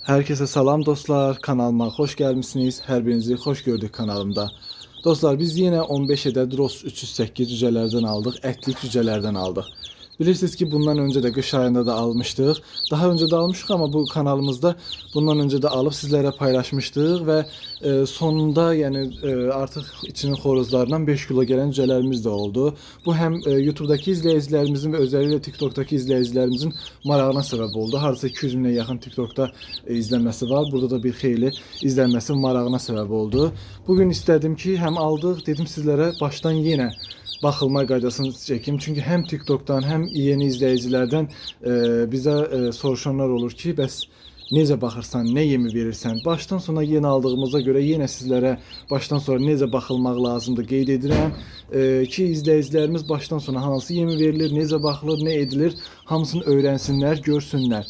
Herkese selam dostlar. Kanalıma hoş gelmişsiniz. Her birinizi hoş gördük kanalımda. Dostlar biz yine 15 adet Ross 308 cücelerden aldık. Etlik cücelerden aldık. Bilirsiniz ki bundan önce de kış ayında da almıştık. Daha önce de almıştık ama bu kanalımızda bundan önce de alıp sizlere paylaşmıştık ve sonunda yani artık içinin horozlarından 5 kilo gelen cücelerimiz de oldu. Bu hem YouTube'daki izleyicilerimizin ve özellikle TikTok'taki izleyicilerimizin marağına sebep oldu. Hardasa 200 bine yakın TikTok'ta izlenmesi var. Burada da bir xeyli izlenmesi marağına sebep oldu. Bugün istedim ki hem aldık dedim sizlere baştan yine bakılma qaydasını çekim. Çünkü hem TikTok'tan hem yeni izleyicilerden bize soruşanlar olur ki bəs necə baxırsan, ne yemi verirsən? Baştan sona yeni aldığımıza göre yine sizlere baştan sonra necə baxılmaq lazımdır qeyd edirəm ki izleyicilerimiz baştan sona hansı yemi verilir, necə baxılır, ne edilir hamısını öğrensinler, görsünler.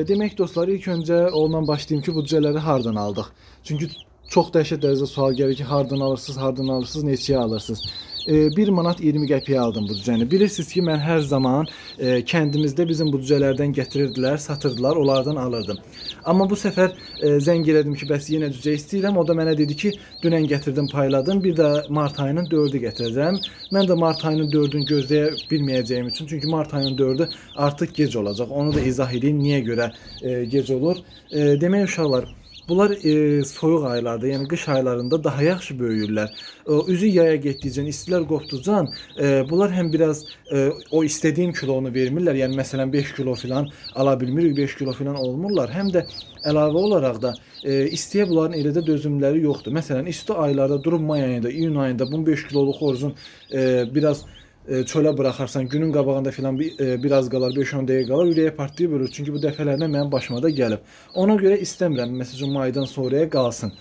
Demek dostlar ilk önce ondan başlayayım ki bu cüceləri hardan aldıq? Çünkü çok dəhşət dərəcədə sual gəlir ki, hardan alırsınız, hardan alırsınız, neçəyə alırsınız? 1 manat 20 qəpiyə aldım bu cücəni. Bilirsiniz ki, mən hər zaman kəndimizdə bizim bu cücələrdən gətirirdilər, satırdılar, onlardan alırdım. Amma bu səfər zəng elədim ki, bəs yenə cücə istəyirəm. O da mənə dedi ki, dünən gətirdim, payladım. Bir də mart ayının 4-ü gətirəcəm. Mən də mart ayının 4-ünü gözləyə bilməyəcəyim üçün, çünki mart ayının 4-ü artıq gec olacaq. Onu da izah edeyim niyə görə gec olur. Demək uşaqlar, bunlar soyuq aylarda, yəni qış aylarında daha yaxşı böyüyürlər. Üzü yaya getdikcə, istilər qopducan, bunlar həm biraz o istədiyim kilonu vermirlər. Yəni məsələn 5 kilo falan ala bilmirik, 5 kilo falan olmurlar. Həm də əlavə olaraq da istiyə bunların elə də dözümləri yoxdur. Məsələn isti aylarda durub may ayında, iyun ayında bu 5 kiloluq xoruzun biraz çölə buraxarsan, günün qabağında filan biraz qalar, 5-10 dəqiqə qalar, ürəyə partlayıb ölür. Çünki bu dəfələrlə mənim başıma da gəlib. Ona görə istəmirəm, məsələn, maydan sonraya qalsın.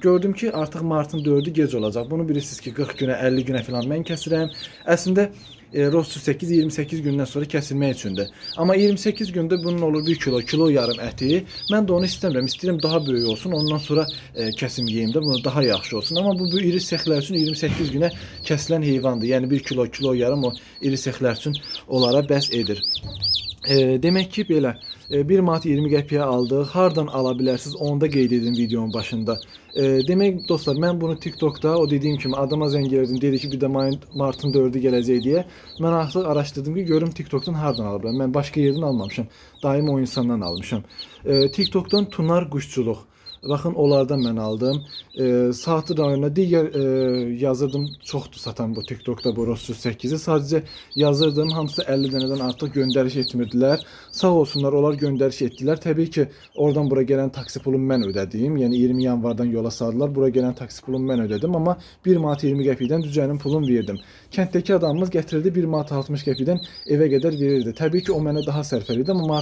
Gördüm ki, artıq martın 4-ü gec olacaq. Bunu bilirsiniz ki, 40 günə, 50 günə filan mən kəsirəm. Əslində Ross 8 28 gündən sonra kəsilmək üçündür. Amma 28 gündə bunun olur 1 kilo yarım əti. Mən də onu istəmirəm. İstəyirəm daha böyük olsun. Ondan sonra kəsim yeyim də bunu daha yaxşı olsun. Amma bu iri sexlər üçün 28 günə kəsilən heyvandır. Yəni 1 kilo yarım o iri sexlər üçün onlara bəs edir. Demek ki belə 1 manat 20 qəpiyə aldıq. Hardan ala bilərsiniz? Onu da qeyd edin videonun başında. Demek dostlar mən bunu TikTok'ta o dediğim kimi adama zəng elədim. Dedi ki bir də martın 4-ü gələcək deyə. Mən artıq araşdırdım ki görüm TikTok'tan hardan ala bilərəm. Mən başqa yerdən almamışam. Daim o insandan almışam. TikTok'tan Tunar Quşçuluq. Baxın onlardan mən aldım. Saatlı rayonuna digər yazırdım. Çoxdur satan bu TikTok'da bu Ross 8'i. Sadəcə yazırdım. Hamısı 50 dənədən artıq göndəriş etmirdilər. Sağ olsunlar onlar göndəriş etdilər. Təbii ki oradan bura gələn taksi pulunu mən ödədim. Yəni 20 yanvardan yola saldılar. Bura gələn taksi pulunu mən ödədim. Amma 1 manat 20 qəpikdən cücənin pulunu verdim. Kənddəki adamımız gətirirdi 1 manat 60 qəpikdən evə qədər verirdi. Təbii ki o mənə daha sərfəli idi. Amma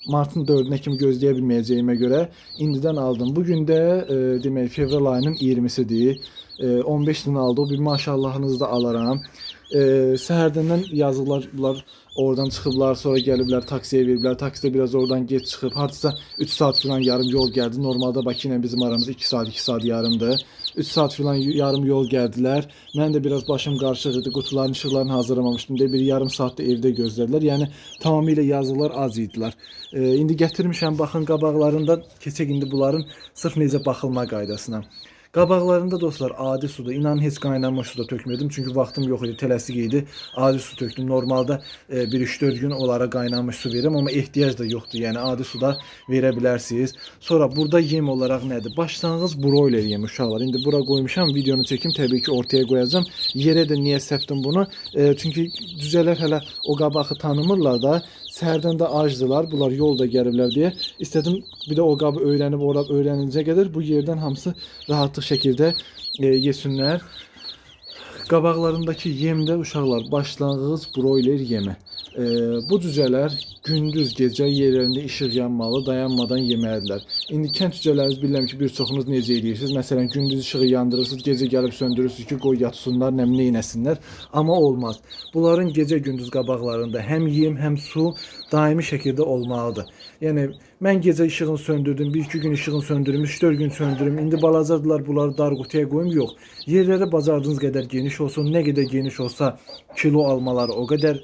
Martın 4-nə kimi gözləyə bilməyəcəyimə görə indidən aldım. Bugün də demək fevral ayının 20-sidir. 15 din aldı. O bir maşallahınızı da alaram. Səhərdən yazılar bunlar oradan çıxıblar, sonra gəliblər taksiyə veriblər. Taksidə biraz oradan geç çıxıb, hardasa 3 saat falan yarım yol gəldi. Normalda Bakı ilə bizim aramız 2 saat, 2 saat yarımdır. 3 saat falan yarım yol gəldilər. Mən də biraz başım qarışıq idi. Qutuların işıqlarını hazırlamamışdım deyə bir yarım saatdə evdə gözlədilər. Yəni tamamilə yazılar az idilər. İndi gətirmişəm, baxın qabaqlarında keçək indi bunların sırf necə baxılma qaydasına. Qabaqlarında dostlar adi suda, inanın heç qaynanmış suda tökmədim çünkü vaxtım yox idi, tələsik idi. Adi su tökdüm. Normalda bir 3-4 gün onlara qaynanmış su verirəm, amma ehtiyac da yoxdur. Yəni adi suda verə bilərsiniz. Sonra burada yem olarak nədir? Başlanğıc broiler yemi uşaqlar. İndi bura qoymuşam, videonu çekim təbii ki ortaya qoyacağım. Yerə də niyə səpdim bunu? Çünki cücələr hələ o qabağı tanımırlar da. Səhərdən də acdılar, bunlar yolda gəliblər deyə istədim bir də o qabı öyrənib orada öyrənincə qədər bu yerdən hamısı rahatlıq şəkildə yesinlər. Qabaqlarındakı yemdə uşaqlar başlanğıc broiler yemi. Bu cücələr gündüz gecə yerlərində işıq yanmalı, dayanmadan yeməlidirlər. İndi kənd cücələriniz bilirəm ki, bir çoxunuz necə edirsiniz? Məsələn, gündüz işığı yandırırsınız, gecə gəlib söndürürsünüz ki, qoy yatsınlar, nəmli yesinlər. Amma olmaz. Bunların gecə gündüz qabaqlarında həm yem, həm su daimi şəkildə olmalıdır. Yəni mən gecə işığını söndürdüm, 1-2 gün işığını söndürüm, 3-4 gün söndürüm. İndi balacadılar, bunları dar qutuya qoyum, yox. Yerləri bacardığınız qədər geniş olsun, nə qədər geniş olsa kilo almaları o qədər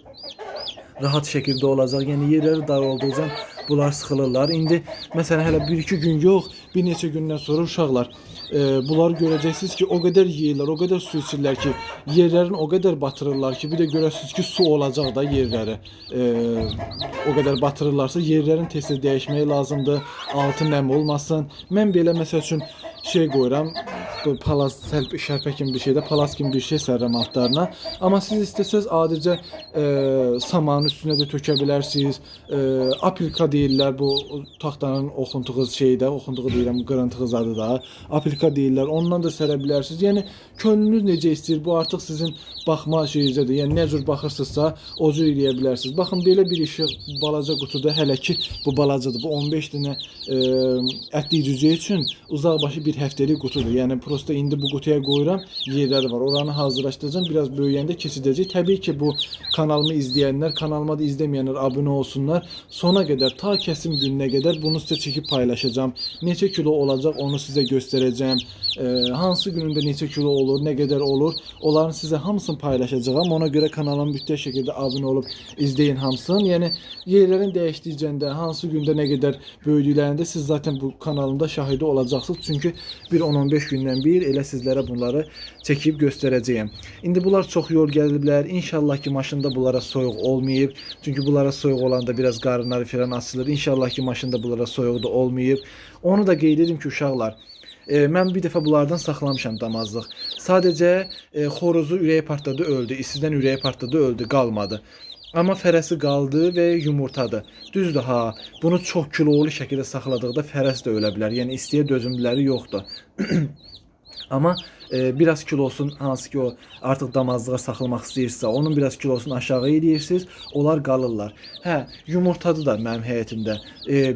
rahat şəkildə olacaq. Yəni yerləri dar olduqca bunlar sıxılırlar. İndi məsələn hələ 1-2 gün yox, bir neçə gündən sonra uşaqlar bunları görəcəksiniz ki, o qədər yeyirlər, o qədər su içirlər ki, yerlərini o qədər batırırlar ki, bir də görəsiniz ki, su olacaq da yerləri. O qədər batırırlarsa yerlərin tez-tez dəyişməyi lazımdır, altı nəm olmasın. Mən belə məsəl üçün şey qoyuram, palaz şərpə kimi bir şeydə, palaz kimi bir şey sərəm altlarına. Amma siz istəsəz adicə samanın üstünə də tökə bilərsiniz. Apilka deyirlər bu taxtanın oxuntuğu şeydə, oxuntuğu deyirəm, qırıntığı zadı da. Apilka deyirlər, ondan da sərə bilərsiniz. Yəni könlünüz necə istəyir, bu artıq sizin baxma şeyinizədir. Yəni nə cür baxırsınızsa, o cür eləyə bilərsiniz. Baxın, belə bir işıq balaca qutuda, hələ ki bu balacadır. Bu 15 dənə ətli cücə üçün uzaqbaşı bir həftəlik qutudur. Yəni prosta indi bu qutuya qoyuram, yerləri var. Oranı hazırlaşdıracağım. Biraz böyüyəndə keçidəcək. Təbii ki, bu kanalımı izləyənlər, kanalıma da izləməyənlər abunə olsunlar. Sona qədər, ta kəsim gününə qədər bunu sizə çəkib paylaşacağım. Neçə kilo olacaq, onu sizə göstərəcəm. Hansı günündə neçə kilo olur, nə qədər olur, onların sizə hamısını paylaşacağım. Ona görə kanalıma mütləq şəkildə abunə olub izləyin hamısını. Yəni yerlərin dəyişdikcəndə, hansı gündə nə qədər böyüdüklərində siz zaten bu kanalımda şahidi olacaqsınız. Çünki bir 10-15 gündən bir elə sizlərə bunları çəkib göstərəcəyəm. İndi bunlar çox yol gəliblər. İnşallah ki maşında bunlara soyuq olmayıb. Çünki bunlara soyuq olanda biraz qarınları falan açılır. İnşallah ki maşında bunlara soyuq da olmayıb. Onu da qeyd edim ki uşaqlar, mən bir dəfə bunlardan saxlamışam damazlıq. Sadəcə xoruzu ürəyi partladı, öldü. İstidən ürəyi partladı, öldü, qalmadı. Amma fərəsi qaldı və yumurtadı. Düzdür ha, bunu çox kilolu şəkildə saxladıqda fərəs də ölə bilər. Yəni istiyə dözümlüləri yoxdur. Amma biraz kilosunu, hansı ki o artıq damazlığa saxlamaq istəyirsə, onun biraz kilosunu aşağı edirsiniz, onlar qalırlar. Hə, yumurtadı da mənim həyətimdə.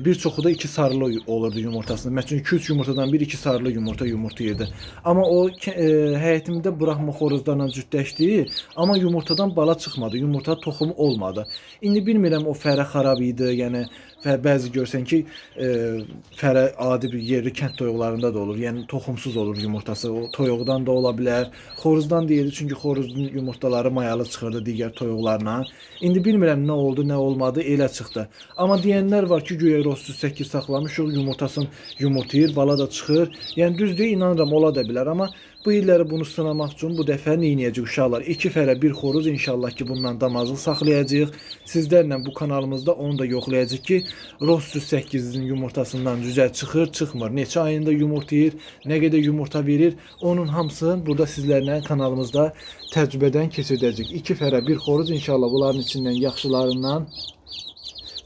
Bir çoxu da 2 sarılı olurdu yumurtasında. Məsələn 2-3 yumurtadan bir 2 sarılı yumurtayırdı. Amma o həyətimdə buraxma xoruzlarla cütləşdi, amma yumurtadan bala çıxmadı. Yumurta toxumu olmadı. İndi bilmirəm o fərə xarab idi, yəni bəzi görsən ki, fərə adi bir yerli kənd toyuqlarında da olur. Yəni toxumsuz olur yumurtası. O toyuqdan da ola bilər. Xoruzdan deyildi, çünki xoruzun yumurtaları mayalı çıxırdı digər toyuqlarla. İndi bilmirəm nə oldu, nə olmadı, elə çıxdı. Amma deyənlər var ki, güya Ross 8 saxlamışıq, yumurtasını yumurtayır, bala da çıxır. Yəni düzdür, inanıram, ola da bilər. Amma bu illəri bunu sınamaq üçün bu dəfə nə edəcəyik uşaqlar? 2 fərə bir xoruz inşallah ki bundan damazlıq saxlayacağıq. Sizlərlə bu kanalımızda onu da yoxlayacağıq ki, Ross 8-in yumurtasından cücə çıxır, çıxmır. Neçə ayında yumurtayır, nə qədər yumurta verir, onun hamısını burada sizlərlə kanalımızda təcrübədən keçirdəcəyik. 2 fərə bir xoruz inşallah bunların içindən yaxşılarından,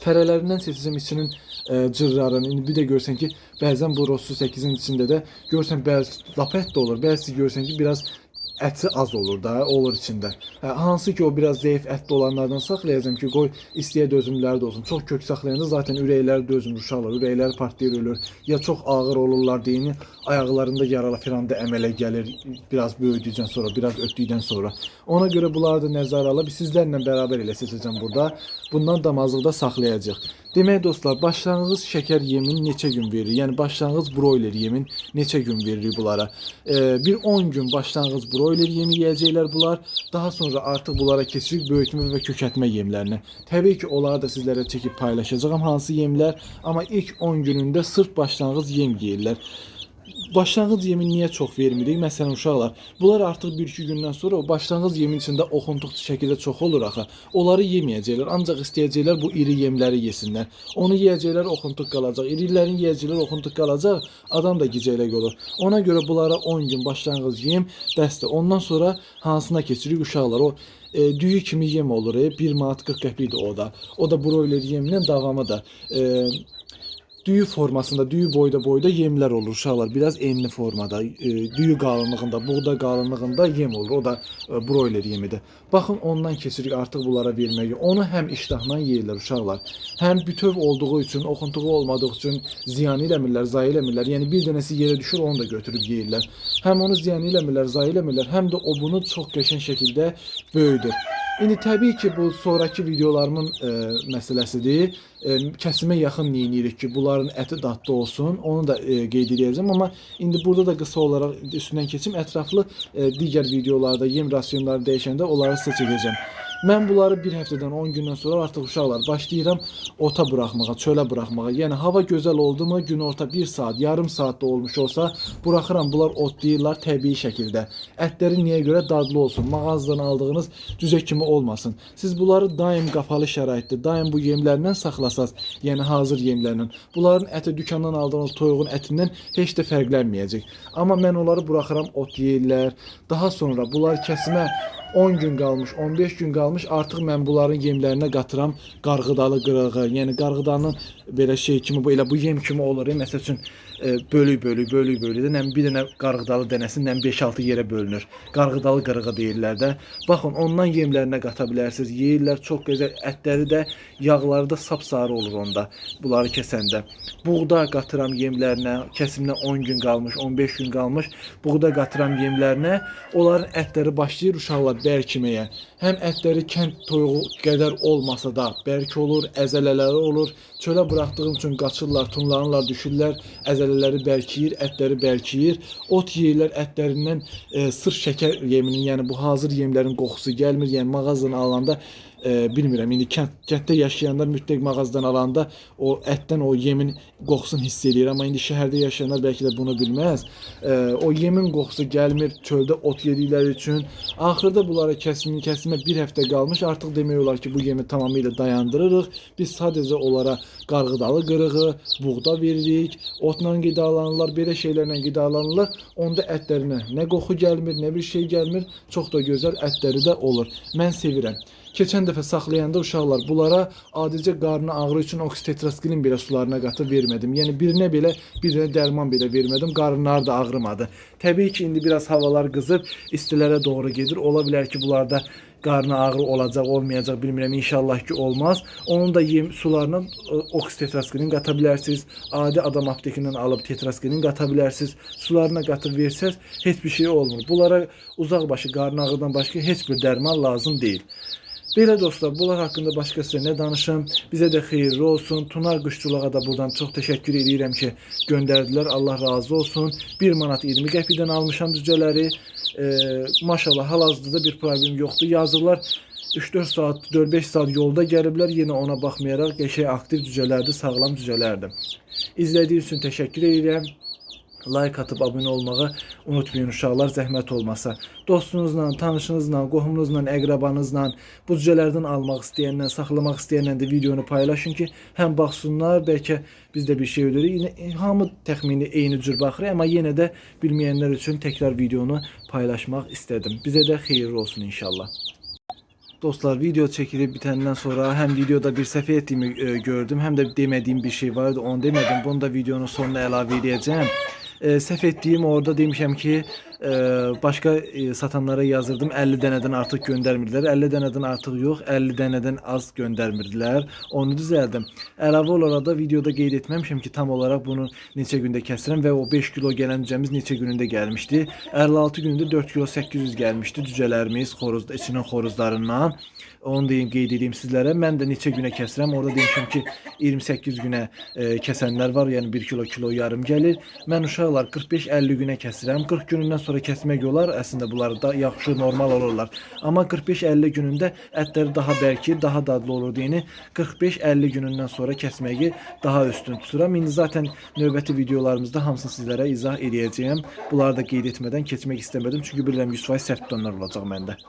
fərələrindən seçəcəm içinin cırlarını. İndi bir də görsən ki, bəzən bu Ross 8-in içində də görsən bəzi lapət də olur, bəzi görsən ki, biraz əti az olur da, olur içində. Hansı ki o biraz zəif ətli olanlardan saxlayacağım ki, qoy istiyə dözümləri də olsun. Çox kök saxlayanda zaten ürəkləri dözmür uşaqlar, ürəkləri partlayır, ölür. Ya çox ağır olurlar deyini, ayaqlarında yaralı falan da əmələ gəlir biraz böyüdükdən sonra, biraz ötdükdən sonra. Ona görə bunları da nəzərə alıb sizlərlə bərabər elə seçəcəm burada. Bundan damazlıqda saxlayacağıq. Demək dostlar, başlanğıc şəkər yemin neçə gün verir? Yəni başlanğıc broiler yemin neçə gün verir bunlara? Bir 10 gün başlanğıc broiler yemi yeyəcəklər bunlar. Daha sonra artıq bunlara keçirik böyütmə və kökəltmə yemlərini. Təbii ki, onları da sizlərə çəkib paylaşacağam hansı yemlər. Amma ilk 10 günündə sırf başlanğıc yem yeyirlər. Başlanğıc yemin niyə çox vermirik? Məsələn uşaqlar, bunlar artıq 1-2 gündən sonra o başlanğıc yemin içində oxuntuq şəkildə çox olur axı. Onları yeməyəcəklər, ancaq istəyəcəklər bu iri yemləri yesinlər. Onu yeyəcəklər, oxuntuq qalacaq. İrilərin yeyəcəklər, oxuntuq qalacaq. Adam da gicəylək olur. Ona görə bunlara 10 gün başlanğıc yem bəsdir. Ondan sonra hansına keçirik uşaqlar? O düyü kimi yem olur. 1 manat 40 qəpikdir o da. O da broiler yeminin davamı da. Düyü formasında, düyü boyda yemlər olur uşaqlar. Biraz enli formada, düyü qalınlığında, buğda qalınlığında yem olur. O da broiler yemidir. Baxın, ondan keçirik artıq bunlara verməyi. Onu həm iştahla yeyirlər uşaqlar. Həm bütöv olduğu üçün, oxuntuğu olmadığı üçün ziyan eləmirlər, zayi eləmirlər. Yəni bir dənəsi yerə düşür, onu da götürüb yeyirlər. Həm onu ziyan eləmirlər, zayi eləmirlər, həm də o bunu çox qəşəng şəkildə böyüdür. İndi təbii ki, bu sonraki videolarımın məsələsidir. Kəsimə yaxın yeyirik ki, bunların əti dadlı olsun. Onu da qeyd edəcəm. Amma indi burada da qısa olaraq üstündən keçim. Ətraflı digər videolarda yem rasyonları dəyişəndə onları sizə çəkəcəm. Mən bunları bir həftədən 10 gündən sonra artıq uşaqlar başlayıram ota buraxmağa, çölə buraxmağa. Yəni hava gözəl oldu mu, günorta 1 saat, yarım saat da olmuş olsa buraxıram. Bunlar otlayırlar təbii şəkildə. Ətləri niyə görə dadlı olsun, mağazadan aldığınız cüzə kimi olmasın. Siz bunları daim qapalı şəraitdə, daim bu yemlərlə saxlasaz, yəni hazır yemlərlə, bunların əti dükandan aldığınız toyuğun ətindən heç də fərqlənməyəcək. Amma mən onları buraxıram, ot yeyirlər. Daha sonra bunlar kəsimə 10 gün qalmış, 15 gün qalmış, artıq mən bunların yemlərinə qatıram qarğıdalı qırığı. Yəni qarğıdanın belə şey kimi, bu elə bu yem kimi olur. Məsəl üçün bölük də bir dənə qarğıdalı dənəsindən 5-6 yerə bölünür. Qarğıdalı qırığı deyirlər də. Baxın, ondan yemlərinə qata bilərsiniz. Yeyirlər, çox gözəl, ətləri də, yağları da sapsarı olur onda bunları kəsəndə. Buğda qatıram yemlərinə, kəsimdən 10 gün qalmış, 15 gün qalmış. Buğda qatıram yemlərinə. Onların ətləri başlayır uşaqlar bərkiməyə. Həm ətləri kənd toyuğu qədər olmasa da bərk olur, əzələləri olur. Çölə buraxdığım üçün qaçırlar, tunlanırlar, düşürlər, əzələləri bərkiyir, ətləri bərkiyir. Ot yeyirlər, ətlərindən sırf şəkər yeminin, yəni bu hazır yemlərin qoxusu gəlmir. Yəni mağazadan alanda bilmirəm, indi kənddə yaşayanlar mütləq mağazadan alanda o ətdən o yemin qoxusunu hiss edir. Amma indi şəhərdə yaşayanlar bəlkə də bunu bilməz. O yemin qoxusu gəlmir çöldə ot yedikləri üçün. Axırda bunlara kəsimə bir həftə qalmış. Artıq demək olar ki, bu yemi tamamilə dayandırırıq. Biz sadəcə onlara qarğıdalı qırığı, buğda veririk. Otla qidalanırlar, belə şeylərlə qidalanırlar. Onda ətlərinə nə qoxu gəlmir, nə bir şey gəlmir. Çox da gözəl ətləri də olur. Mən sevirəm. Keçən dəfə saxlayanda uşaqlar bunlara adicə qarnı ağrı üçün oksitetraskilin belə sularına qatıb vermədim. Yəni birinə belə, bir dənə dərman belə vermədim. Qarınları da ağrımadı. Təbii ki, indi biraz havalar qızıb istilərə doğru gedir. Ola bilər ki, bunlarda qarnı ağrı olacaq, olmayacaq, bilmirəm. İnşallah ki, olmaz. Onun da yem sularına oksitetraskilin qata bilərsiniz. Adi adam aptekindən alıb tetraskilin qata bilərsiniz. Sularına qatıb versəz heç bir şey olmur. Bunlara uzaq başı qarnı ağrıdan başqa heç bir dərman lazım deyil. Belə dostlar, bunlar haqqında başqa sizə nə danışım? Bizə də xeyirli olsun. Tunar Quşçuluğa da buradan çox təşəkkür edirəm ki, göndərdilər. Allah razı olsun. 1 manat 20 qəpikdən almışam cücələri. Maşallah, hal-hazırda bir problem yoxdur. Yazırlar 3-4 saat, 4-5 saat yolda gəliblər. Yenə ona baxmayaraq qəşəng aktiv cücələrdir, sağlam cücələrdir. İzlədiyiniz üçün təşəkkür edirəm. Like atıp abone olmağı unutmayın uşaqlar, zəhmət olmasa. Dostunuzla, tanışınızla, qohumunuzla, əqrabanızla, bu cücələrdən almaq istəyənlə, saxlamaq istəyənlə də videonu paylaşın ki, həm baxsınlar, bəlkə biz də bir şey ödürük. Hamı təxmini eyni cür baxır, amma yenə də bilməyənlər üçün təkrar videonu paylaşmaq istədim. Bizə də xeyirli olsun inşallah. Dostlar, video çəkilib bitəndən sonra həm videoda bir səhv etdiyimi gördüm, həm də demədiyim bir şey vardı, onu demədim. Bunu da videonun sonuna əlavə edəcəm. Səhv etdiyim orada demişəm ki, başqa satanlara yazırdım, 50 dənədən artıq göndərmirdilər. 50 dənədən artıq yox, 50 dənədən az göndərmirdilər. Onu düzəldim. Əlavə olaraq da videoda qeyd etməmişəm ki, tam olaraq bunu neçə gündə kəsirəm və o 5 kilo gələn cücəmiz neçə günündə gəlmişdi. 56 günündə 4 kilo 800 gəlmişdi cücələrimiz içinin xoruzlarından. Onu deyim, qeyd edeyim sizlərə. Mən də neçə günə kəsirəm. Orada demişəm ki, 28 günə kəsənlər var, yəni 1 kilo yarım gəlir. Mən uşaqlar 45-50 günə kəsirəm. 40 günündən sonra kəsmək olar. Əslində bunlar da yaxşı, normal olurlar. Amma 45-50 günündə ətləri daha bərkir, daha dadlı olur deyini 45-50 günündən sonra kəsməyi daha üstün tuturam. İndi zaten növbəti videolarımızda hamısını sizlərə izah edəcəyəm. Bunları da qeyd etmədən keçmək istəmədim. Çünki bilirəm 100% səhv tutanlar olacaq məndə.